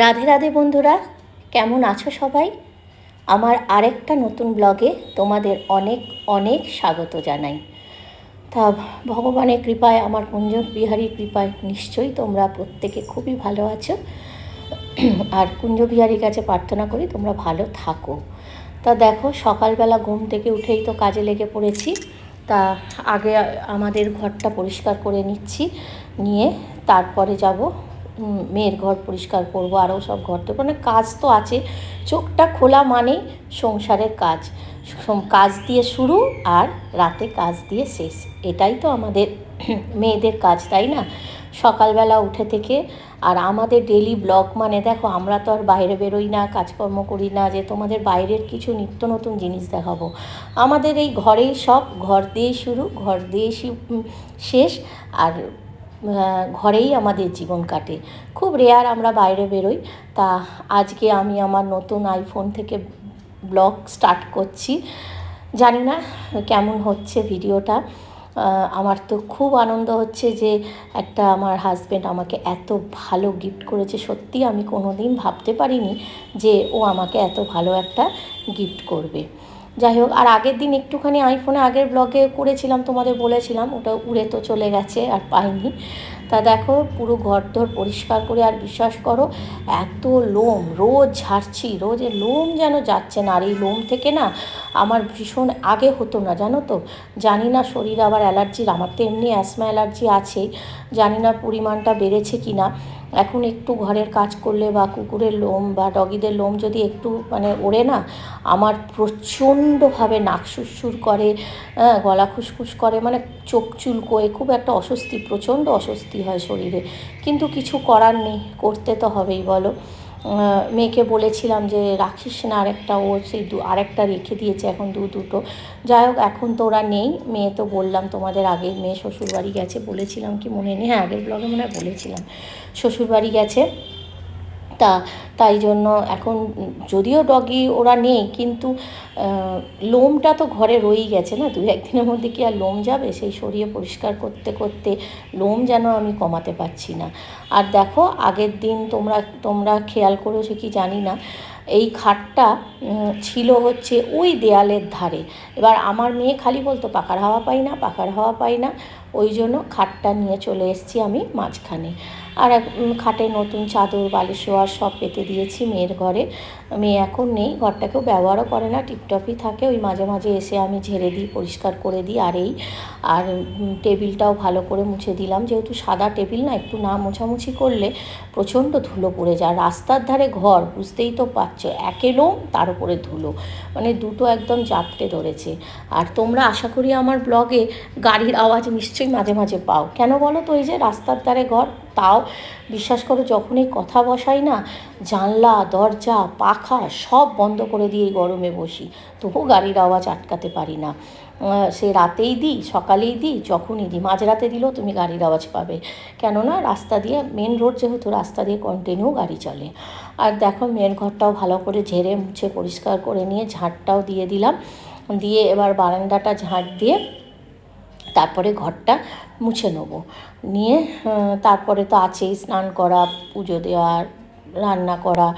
রাধে রাধে বন্ধুরা, কেমন আছো সবাই? আমার আরেকটা নতুন ব্লগে তোমাদের অনেক অনেক স্বাগত জানাই। তা ভগবানের কৃপায়, আমার কুঞ্জ বিহারীর কৃপায় নিশ্চয়ই তোমরা প্রত্যেকে খুবই ভালো আছো। আর কুঞ্জ বিহারীর কাছে প্রার্থনা করি তোমরা ভালো থাকো। তা দেখো, সকালবেলা ঘুম থেকে উঠেই তো কাজে লেগে পড়েছি। তা আগে আমাদের ঘরটা পরিষ্কার করে নিচ্ছি, নিয়ে তারপরে যাব মেয়ের ঘর পরিষ্কার করব, আরও সব ঘর তো মানে কাজ তো আছে। চোখটা খোলা মানেই সংসারের কাজ, কাজ দিয়ে শুরু আর রাতে কাজ দিয়ে শেষ। এটাই তো আমাদের মেয়েদের কাজ, তাই না? সকালবেলা উঠে থেকে আর আমাদের ডেলি ব্লগ মানে দেখো, আমরা তো আর বাইরে বেরোই না, কাজকর্ম করি না যে তোমাদের বাইরের কিছু নিত্য নতুন জিনিস দেখাবো। আমাদের এই ঘরেই সব, ঘর দিয়েই শুরু, ঘর দিয়েই শেষ। আর ঘরেই আমাদের জীবন কাটে, খুব রেয়ার আমরা বাইরে বেরোই। তা আজকে আমি আমার নতুন আইফোন থেকে ব্লগ স্টার্ট করছি। জানি না কেমন হচ্ছে ভিডিওটা। আমার তো খুব আনন্দ হচ্ছে যে একটা আমার হাজব্যান্ড আমাকে এত ভালো গিফট করেছে। সত্যি আমি কোনো দিন ভাবতে পারিনি যে ও আমাকে এত ভালো একটা গিফট করবে। যাই হোক, আর আগের দিন একটুখানি আইফোনে আগের ব্লগে করেছিলাম, তোমাদের বলেছিলাম, ওটা উড়ে তো চলে গেছে, আর পাইনি। তা দেখো, পুরো ঘরদোর পরিষ্কার করে, আর বিশ্বাস করো এত লোম রোজ ঝাড়ছি, রোজ লোম যেন যাচ্ছে না। আর এই লোম থেকে না আমার ভীষণ, আগে হতো না জানো তো, জানি না শরীর আবার অ্যালার্জির, আমার তো এমনি অ্যাসমা অ্যালার্জি আছেই, জানি না পরিমাণটা বেড়েছে কি না। এখন একটু ঘরের কাজ করলে বা কুকুরের লোম বা ডগিদের লোম যদি একটু মানে ওড়ে না, আমার প্রচণ্ডভাবে নাক সুরসুর করে, গলা খুসখুস করে, মানে চোখ চুলকোয়, খুব একটা অস্বস্তি, প্রচণ্ড অস্বস্তি হয় শরীরে। কিন্তু কিছু করার নেই, করতে তো হবেই বলো। মেয়েকে বলেছিলাম যে রাখিস না আরেকটা, ও সেই আরেকটা রেখে দিয়েছে এখন দুটো। যাই হোক, এখন তো ওরা নেই। মেয়ে তো বললাম তোমাদের আগে, মেয়ে শ্বশুরবাড়ি গেছে, বলেছিলাম কি মনে নেই, হ্যাঁ আগের ব্লগে মনে হয় বলেছিলাম, শ্বশুরবাড়ি গেছে। তাই জন্য এখন যদিও ডগি ওরা নেই, কিন্তু লোমটা তো ঘরে রয়েই গেছে না, 2-1 দিনের মধ্যে কি আর লোম যাবে? সেই সরিয়ে পরিষ্কার করতে করতে লোম যেন আমি কমাতে পারছি না। আর দেখো, আগের দিন তোমরা খেয়াল করেছো কি জানি না, এই খাটটা ছিল হচ্ছে ওই দেয়ালের ধারে। এবার আমার মেয়ে খালি বলতো পাখার হাওয়া পাই না, পাখার হাওয়া পাই না, ওই জন্য খাটটা নিয়ে চলে এসেছি আমি মাঝখানে। আর খাটে নতুন চাদর বালিশোয়ার সব পেতে দিয়েছি মেয়ের ঘরে। মেয়ে এখন নেই, ঘরটাকেও ব্যবহারও করে না, টিপটপই থাকে। ওই মাঝে মাঝে এসে আমি ঝেড়ে দিই, পরিষ্কার করে দিই। আর টেবিলটাও ভালো করে মুছে দিলাম, যেহেতু সাদা টেবিল না, একটু না মোছামুছি করলে প্রচণ্ড ধুলো পড়ে যায়। রাস্তার ধারে ঘর, বুঝতেই তো পারছো, একে লোম তার উপরে ধুলো, মানে দুটো একদম জাপটে ধরেছে। আর তোমরা আশা করি আমার ব্লগে গাড়ির আওয়াজ নিশ্চয়ই মাঝে মাঝে পাও। কেন বলো তো? এই যে রাস্তার ধারে ঘর, তাও বিশ্বাস করো যখনই কথা বসাই না, জানলা দরজা পাখা সব বন্ধ করে দিয়ে গরমে বসি, তবু গাড়ির আওয়াজ আটকাতে পারি না। সে রাতেই দিই, সকালেই দিই, যখনই দিই, মাঝরাতে দিলেও তুমি গাড়ির আওয়াজ পাবে। কেননা রাস্তা দিয়ে, মেন রোড যেহেতু, রাস্তা দিয়ে কন্টিনিউ গাড়ি চলে। আর দেখো, মেয়ের ঘরটাও ভালো করে ঝেড়ে মুছে পরিষ্কার করে নিয়ে ঝাঁটটাও দিয়ে দিলাম, দিয়ে এবার বারান্দাটা ঝাঁট দিয়ে তারপরে ঘরটা মুছে নেবো। নিয়ে তারপরে তো আছেই স্নান করা, পুজো দেওয়া, রান্না করা,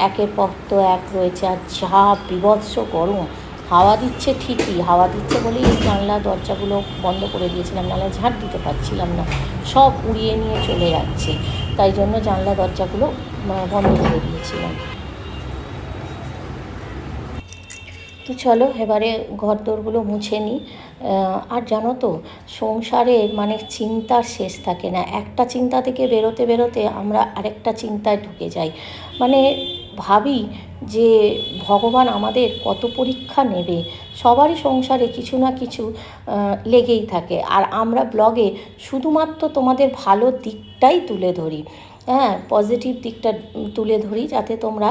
একের পর তো এক রয়েছে। আর যা বীভৎস গরম, হাওয়া দিচ্ছে ঠিকই, হাওয়া দিচ্ছে বলেই এই জানলা দরজাগুলো বন্ধ করে দিয়েছিলাম, নাহলে ঝাঁট দিতে পারছিলাম না, সব উড়িয়ে নিয়ে চলে যাচ্ছে। তাই জন্য জানলা দরজাগুলো বন্ধ করে দিয়েছিলাম। তো চলো এবারে ঘরদোরগুলো মুছে নিই। আর জানো তো, সংসারে মানে চিন্তার শেষ থাকে না, একটা চিন্তা থেকে বেরোতে বেরোতে আমরা আরেকটা চিন্তায় ঢুকে যাই। মানে ভাবি যে ভগবান আমাদের কত পরীক্ষা নেবে। সবারই সংসারে কিছু না কিছু লেগেই থাকে, আর আমরা ব্লগে শুধুমাত্র তোমাদের ভালো দিকটাই তুলে ধরি। হ্যাঁ, পজিটিভ দিকটা তুলে ধরি, যাতে তোমরা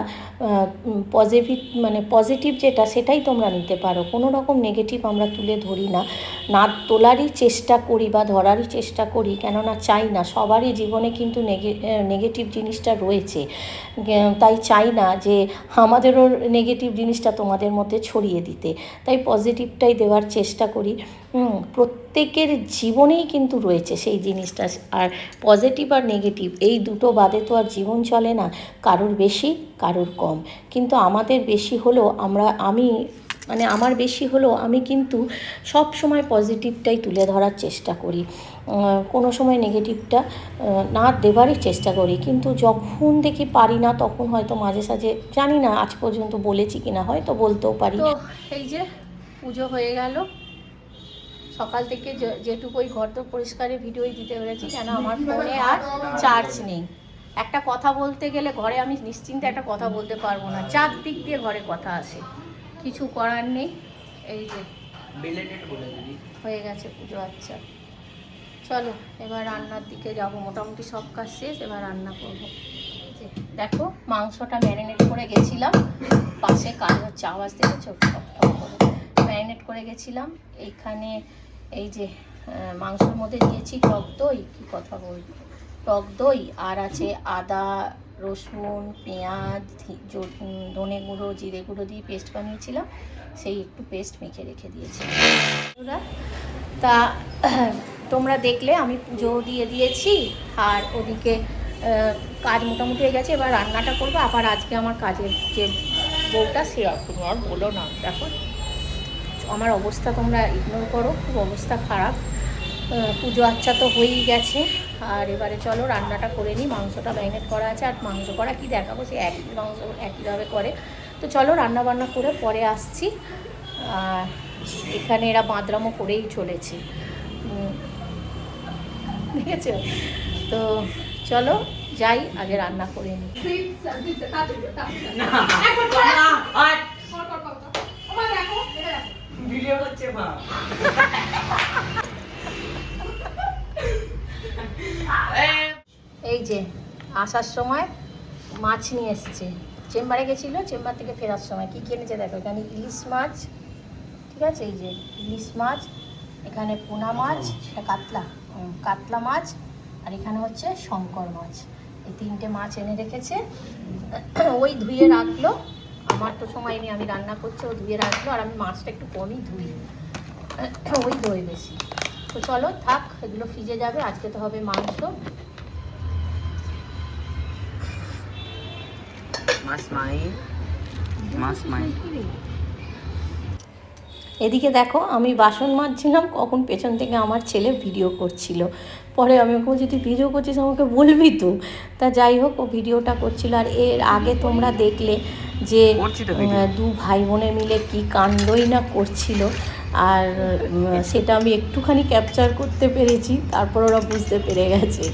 পজিটিভ যেটা সেটাই তোমরা নিতে পারো। কোনো রকম নেগেটিভ আমরা তুলে ধরি না, না তোলারই চেষ্টা করি বা ধরারই চেষ্টা করি, কেননা চাই না, সবারই জীবনে কিন্তু নেগেটিভ জিনিসটা রয়েছে। তাই চাই না যে আমাদেরও নেগেটিভ জিনিসটা তোমাদের মধ্যে ছড়িয়ে দিতে, তাই পজিটিভটাই দেওয়ার চেষ্টা করি। প্রত্যেকের জীবনেই কিন্তু রয়েছে সেই জিনিসটা। আর পজিটিভ আর নেগেটিভ এই দুটো বাদে তো আর জীবন চলে না, কারোর বেশি কারোর কম। কিন্তু আমাদের বেশি হলেও আমার বেশি হলেও আমি কিন্তু সব সময় পজিটিভটাই তুলে ধরার চেষ্টা করি, কোনো সময় নেগেটিভটা না দেবারই চেষ্টা করি। কিন্তু যখন দেখি পারি না তখন হয়তো মাঝে সাঝে, জানি না আজ পর্যন্ত বলেছি কিনা, হয়তো বলতেও পারি। তো এই যে পুজো হয়ে গেল, সকাল থেকে যেটুকু ওই ঘর তো পরিষ্কারের ভিডিওই দিতে পেরেছি, কেন আমার ফোনে আর চার্জ নেই। একটা কথা বলতে গেলে ঘরে আমি নিশ্চিন্তে একটা কথা বলতে পারবো না, চারদিক দিয়ে ঘরে কথা আসে, কিছু করার নেই। এই যে হয়ে গেছে পুজো। আচ্ছা চলো এবার রান্নার দিকে যাবো, মোটামুটি সব কাজ শেষ, এবার রান্না করবো। দেখো মাংসটা ম্যারিনেট করে গেছিলাম, পাশে কাজ হচ্ছে, আওয়াজ দেখেছো, ম্যারিনেট করে গেছিলাম। এইখানে এই যে মাংসের মধ্যে দিয়েছি টক দই, কী কথা বলবো, টক দই, আর আছে আদা রসুন পেঁয়াজ ধনে গুঁড়ো জিরে গুঁড়ো দিয়ে পেস্ট বানিয়েছিলাম, সেই একটু পেস্ট মেখে রেখে দিয়েছি। তা তোমরা দেখলে আমি পুজো দিয়ে দিয়েছি, আর ওদিকে কাজ মোটামুটি হয়ে গেছে। এবার রান্নাটা করবো। আবার আজকে আমার কাজের যে বউটা, সে তুমি আর বলো না, দেখো আমার অবস্থা তোমরা ইগনোর করো, খুব অবস্থা খারাপ। পুজো আচ্ছা তো হয়েই গেছে, আর এবারে চলো রান্নাটা করে নিই। মাংসটা ম্যারিনেট করা আছে, আর মাংস করা কি দেখাবো, সে একই মাংস একইভাবে করে। তো চলো রান্না বান্না করে পরে আসছি। এখানে এরা বাঁদরামো করেই চলেছে, ঠিক আছে? তো চলো যাই, আগে রান্না করে নিই। এই যে আসার সময় মাছ নিয়ে এসছে, চেম্বারে গেছিলো, চেম্বার থেকে ফেরার সময় কী কিনেছে দেখো, এখানে ইলিশ মাছ, ঠিক আছে, এই যে ইলিশ মাছ, এখানে পোনা মাছ, কাতলা মাছ, আর এখানে হচ্ছে শঙ্কর মাছ। এই তিনটে মাছ এনে রেখেছে, ওই ধুয়ে রাখলো, আমার তো সময় নেই, আমি রান্না করছি, ও ধুয়ে রাখলো, আর আমি মাছটা একটু কমই ধুই, ওই দই বেশি। তো চলো থাক, এগুলো ফ্রিজে যাবে, আজকে তো হবে মাংস। এদিকে দেখো আমি বাসন মাজছিলাম, কখন পেছন থেকে আমার ছেলে ভিডিও করছিল। পরে আমি ওকে বলছি তুই ভিডিও করছিস আমাকে বলবি তো। তা যাই হোক, ও ভিডিওটা করছিল। আর এর আগে তোমরা দেখলে যে দু ভাই বোনে মিলে কি কাণ্ডই না করছিল, আর সেটা আমি একটুখানি ক্যাপচার করতে পেরেছি, তারপর ওরা বুঝতে পেরে গেছে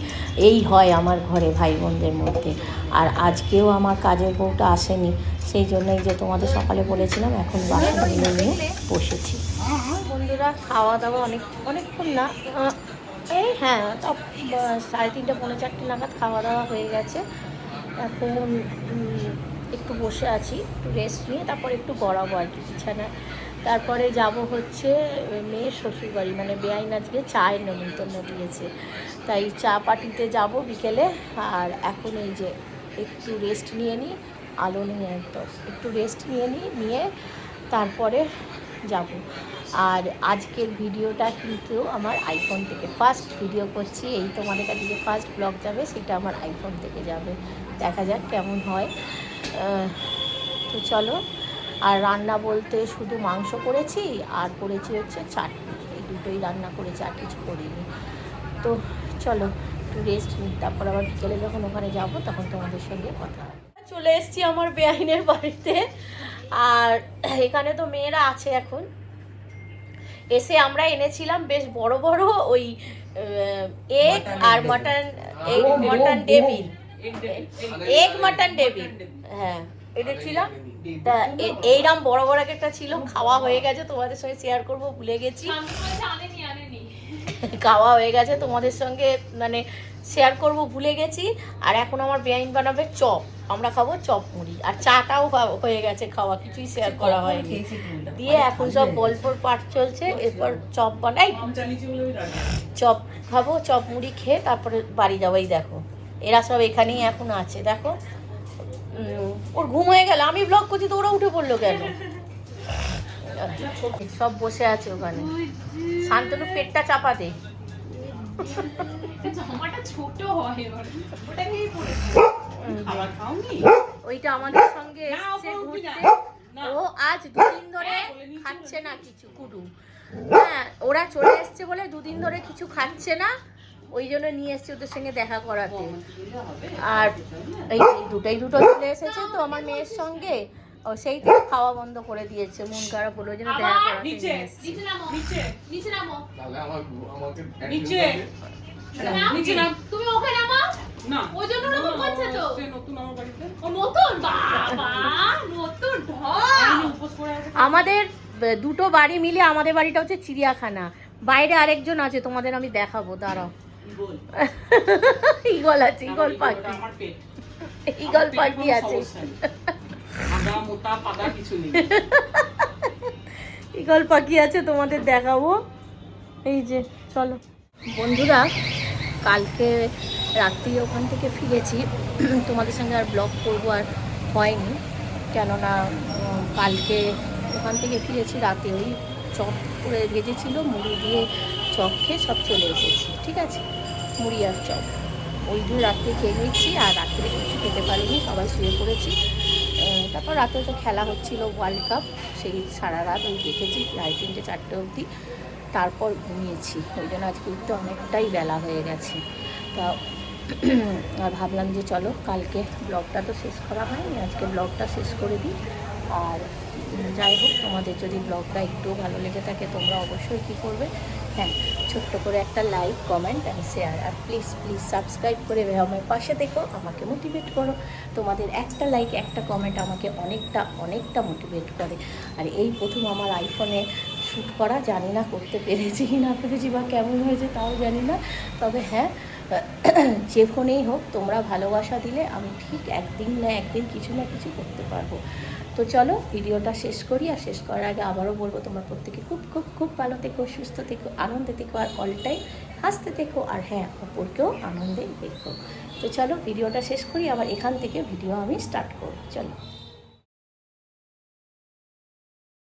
এই হয় আমার ঘরে ভাই বোনদের মধ্যে। আর আজকেও আমার কাজের বউটা আসেনি, সেই জন্যই যে তোমাদের সকালে বলেছিলাম এখন বাসনগুলো নিয়ে বসেছি। বন্ধুরা খাওয়া দাওয়া অনেকক্ষণ না, এই হ্যাঁ 3:30 পৌনে 4 নাগাদ খাওয়া দাওয়া হয়ে গেছে। এখন একটু বসে আছি, একটু রেস্ট নিয়ে তারপর একটু গড়াবো আর কি বিছানায়। তারপরে যাব হচ্ছে মেয়ের শ্বশুরবাড়ি, মানে বেআইন আজকে চায়ের নেমন্তন্ন দিয়েছে, তাই চা পার্টিতে যাব বিকেলে। আর এখন এই যে একটু রেস্ট নিয়ে নিই, আলো নিয়ে একদম একটু রেস্ট নিয়ে তারপরে যাব। আর আজকের ভিডিওটা কিন্তু আমার আইফোন থেকে ফার্স্ট ভিডিও করছি, এই তোমাদের কাছে যে ফার্স্ট ব্লগ যাবে সেটা আমার আইফোন থেকে যাবে, দেখা যাক কেমন হয়। তো চলো, আর রান্না বলতে শুধু মাংস করেছি আর করেছি হচ্ছে চাটনি, এই দুটোই রান্না করেছি, আর কিছু করিনি। তো চলো একটু রেস্ট নিই, তারপর আবার বিকেলে যখন ওখানে যাব তখন তোমাদের সঙ্গে কথা। চলে এসেছি আমার বেআইনের বাড়িতে, আর এখানে তো মেয়েরা আছে এখন। এসে আমরা এনেছিলাম বেশ বড় বড় ওই এগ আর মটন, এগ মটন ডেভিল, হ্যাঁ এনেছিলাম। তা এইরকম বড় বড় একটা ছিল, খাওয়া হয়ে গেছে, তোমাদের সঙ্গে শেয়ার করবো ভুলে গেছি, খাওয়া হয়ে গেছে তোমাদের সঙ্গে মানে শেয়ার করব ভুলে গেছি। আর এখন আমার বেআইন বানাবে চপ, আমরা খাবো চপ মুড়ি, আর চাটাও হয়ে গেছে খাওয়া, কিছুই শেয়ার করা হয়নি। দিয়ে এখন সব গল্পর পাঠ চলছে, এরপর চপ বানাই, চপ খাবো, চপ মুড়ি খেয়ে তারপরে বাড়ি যাবো। এই দেখো এরা সব এখানেই এখন আছে, দেখো ওর ঘুম হয়ে গেল, আমি ব্লগ করছি তো ওরা উঠে পড়লো কেন? সব বসে আছে ওখানে। শান্তনু পেটটা চাপা দে। ওইটা আমাদের সঙ্গে এসছে ঘুরতে। ও আজ 2 দিন ধরে খাচ্ছে না কিছু কুডু। হ্যাঁ, ওরা চলে এসছে বলে 2 দিন ধরে কিছু খাচ্ছে না, ওই জন্য নিয়ে এসছে ওদের সঙ্গে দেখা করাতে। আর এই দুটো চলে এসেছে তো আমার মেয়ের সঙ্গে, ও সেই থেকে খাওয়া বন্ধ করে দিয়েছে, মন খারাপ হলো, ওই জন্য দেখা করাতে নিয়ে এসছে। তুমি ওকে নামাও না, ওই জন্য নতুন করছে তো, সে নতুন আমার বাড়িতে, ও নতুন, বাবা নতুন আমাদের দুটো বাড়ি মিলে আমাদের বাড়িটা হচ্ছে চিড়িয়াখানা। বাইরে আরেকজন আছে, তোমাদের আমি দেখাবো, দাঁড়াও। ঈগল আছে, ঈগল পাখি, ঈগল পাখি আছে, ঈগল পাখি আছে, তোমাদের দেখাবো। এই যে চলো বন্ধুরা, কালকে রাত্রি ওখান থেকে ফিরেছি, তোমাদের সঙ্গে আর ব্লগ করবো আর হয়নি, কেননা কালকে ওখান থেকে ফিরেছি রাতে, ওই চপ করে ভেজেছিল, মুড়ি দিয়ে চপ খেয়ে সব চলে এসেছি, ঠিক আছে, মুড়ি আর চপ ওই জন্য রাত্রে খেয়ে নিচ্ছি, আর রাত্রে কিছু খেতে পারিনি, সবাই শুয়ে পড়েছি। তারপর রাতে তো খেলা হচ্ছিল ওয়ার্ল্ড কাপ, সেই সারা রাত ওই দেখেছি, 3:30 4টে অবধি, তারপর ঘুমিয়েছি, ওই জন্য আজকে উঠতে অনেকটাই বেলা হয়ে গেছে। তা আর ভাবলাম যে চলো কালকে ব্লগটা তো শেষ করা হয়নি, আজকে ব্লগটা শেষ করে দিই। আর যাই হোক, তোমাদের যদি ব্লগটা একটু ভালো লেগে থাকে তোমরা অবশ্যই কী করবে, হ্যাঁ, ছোট্ট করে একটা লাইক, কমেন্ট অ্যান্ড শেয়ার, আর প্লিজ সাবস্ক্রাইব করে আমার পাশে দেখো, আমাকে মোটিভেট করো। তোমাদের একটা লাইক, একটা কমেন্ট আমাকে অনেকটা মোটিভেট করে। আর এই প্রথম আমার আইফোনে শ্যুট করা, জানি না করতে পেরেছি না পেরেছি বা কেমন হয়েছে তাও জানি না, তবে হ্যাঁ, যে ফোনেই হোক তোমরা ভালোবাসা দিলে আমি ঠিক একদিন না একদিন কিছু না কিছু করতে পারবো। তো চলো ভিডিওটা শেষ করি, আর শেষ করার আগে আবারও বলবো, তোমরা প্রত্যেকে খুব খুব খুব ভালো থেকো, সুস্থ থেকো, আনন্দে থেকো, আর অলটাই হাসতে থেকো, আর হ্যাঁ, অপরকেও আনন্দে দেখো। তো চলো ভিডিওটা শেষ করি, আবার এখান থেকে ভিডিও আমি স্টার্ট করব, চলো।